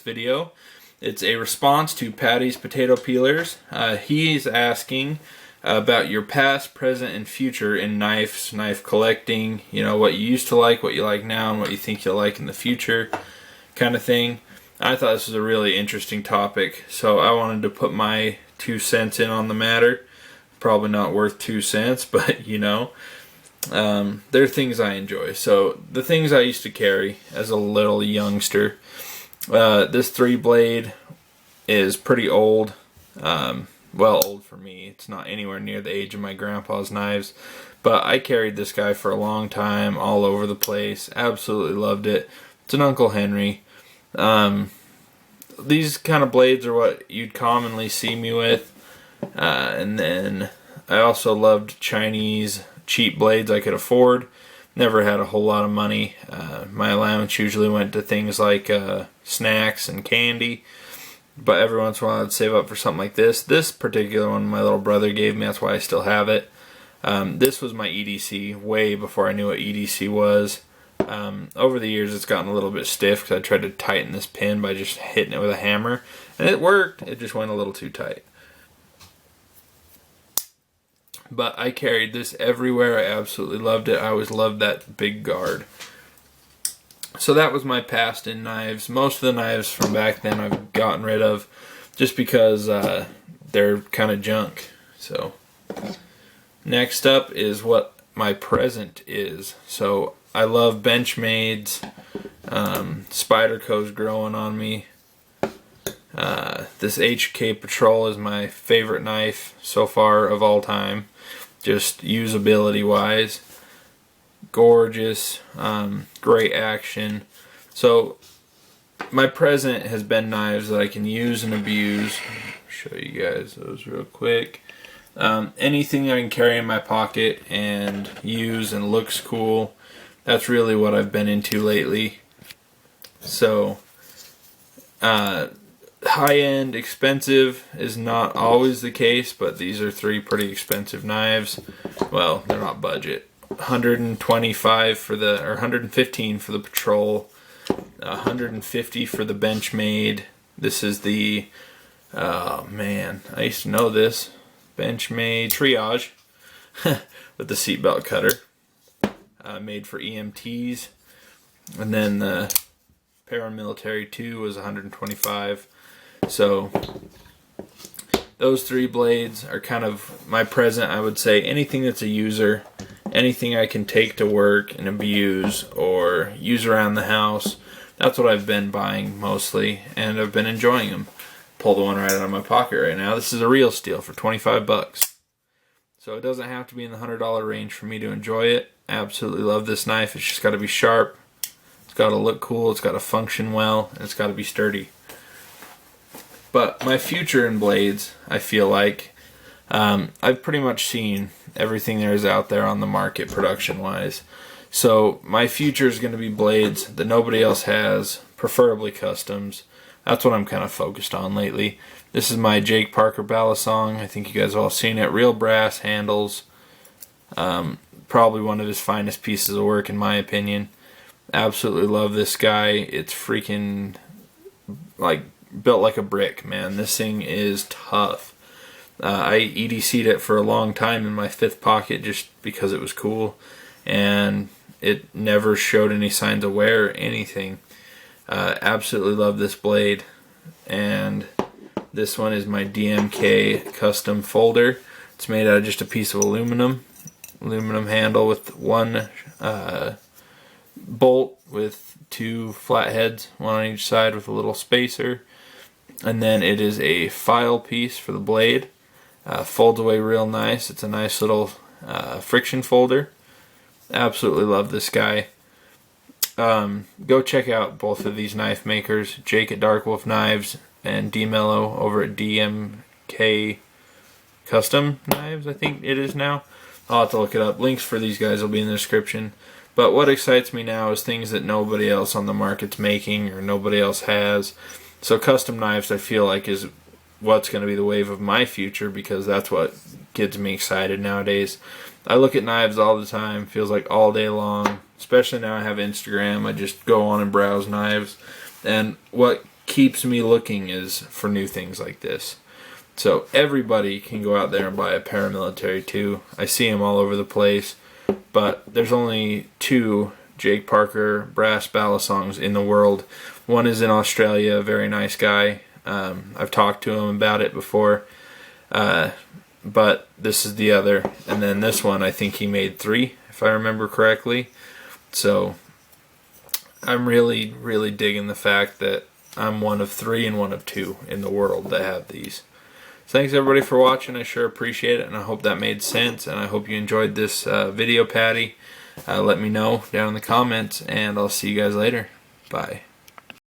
video. It's a response to Paddy's potato peelers. He's asking about your past, present, and future in knife collecting. You know, what you used to like, what you like now, and what you think you'll like in the future, kind of thing. I thought this was a really interesting topic, so I wanted to put my 2 cents in on the matter. Probably not worth 2 cents, but you know, they're things I enjoy. So the things I used to carry as a little youngster. This 3-blade is pretty old. Well, old for me. It's not anywhere near the age of my grandpa's knives. But I carried this guy for a long time, all over the place. Absolutely loved it. It's an Uncle Henry. These kind of blades are what you'd commonly see me with. And then I also loved Chinese cheap blades I could afford. Never had a whole lot of money. My allowance usually went to things like snacks and candy, but every once in a while I'd save up for something like this. This particular one my little brother gave me, that's why I still have it. This was my EDC way before I knew what EDC was. Over the years it's gotten a little bit stiff because I tried to tighten this pin by just hitting it with a hammer, and it worked. It just went a little too tight. But I carried this everywhere. I absolutely loved it. I always loved that big guard. So that was my past in knives. Most of the knives from back then I've gotten rid of just because they're kind of junk. So next up is what my present is. So I love Benchmade's. Spyderco's growing on me. This HK Patrol is my favorite knife so far of all time. Just usability wise. Gorgeous. Great action. So my present has been knives that I can use and abuse. Show you guys those real quick. Anything I can carry in my pocket and use and looks cool. That's really what I've been into lately. So high-end, expensive is not always the case, but these are 3 pretty expensive knives. Well, they're not budget. 125 for the, or 115 for the Patrol, 150 for the Benchmade. This is the, oh man, I used to know this. Benchmade Triage with the seatbelt cutter, made for EMTs. And then the Paramilitary 2 was 125. So those 3 blades are kind of my present. I would say anything that's a user, anything I can take to work and abuse or use around the house, that's what I've been buying mostly, and I've been enjoying them. Pull the one right out of my pocket right now. This is a real steal for 25 bucks. So it doesn't have to be in the $100 range for me to enjoy it. I absolutely love this knife. It's just got to be sharp. It's got to look cool. It's got to function well. And it's got to be sturdy. But my future in blades, I feel like, I've pretty much seen everything there is out there on the market production-wise. So my future is going to be blades that nobody else has, preferably customs. That's what I'm kind of focused on lately. This is my Jake Parker Balisong. I think you guys have all seen it. Real brass handles. Probably one of his finest pieces of work in my opinion. Absolutely love this guy. It's freaking like built like a brick, man. This thing is tough. I EDC'd it for a long time in my 5th pocket just because it was cool, and it never showed any signs of wear or anything. Absolutely love this blade. And this one is my DMK custom folder. It's made out of just a piece of aluminum handle with 1 bolt with 2 flat heads, 1 on each side with a little spacer. And then it is a file piece for the blade. Folds away real nice. It's a nice little friction folder. Absolutely love this guy. Go check out both of these knife makers, Jake at Dark Wolf Knives and D Mello over at DMK Custom Knives, I think it is now. I'll have to look it up. Links for these guys will be in the description. But what excites me now is things that nobody else on the market's making or nobody else has. So custom knives I feel like is what's going to be the wave of my future, because that's what gets me excited nowadays. I look at knives all the time, feels like all day long, especially now I have Instagram. I just go on and browse knives, and what keeps me looking is for new things like this. So everybody can go out there and buy a paramilitary too. I see them all over the place, but there's only 2 Jake Parker brass balisongs in the world. One is in Australia, a very nice guy. I've talked to him about it before, but this is the other. And then this one, I think he made 3, if I remember correctly. So I'm really, really digging the fact that I'm one of 3 and one of 2 in the world that have these. So thanks everybody for watching. I sure appreciate it, and I hope that made sense, and I hope you enjoyed this video, Paddy. Let me know down in the comments, and I'll see you guys later. Bye.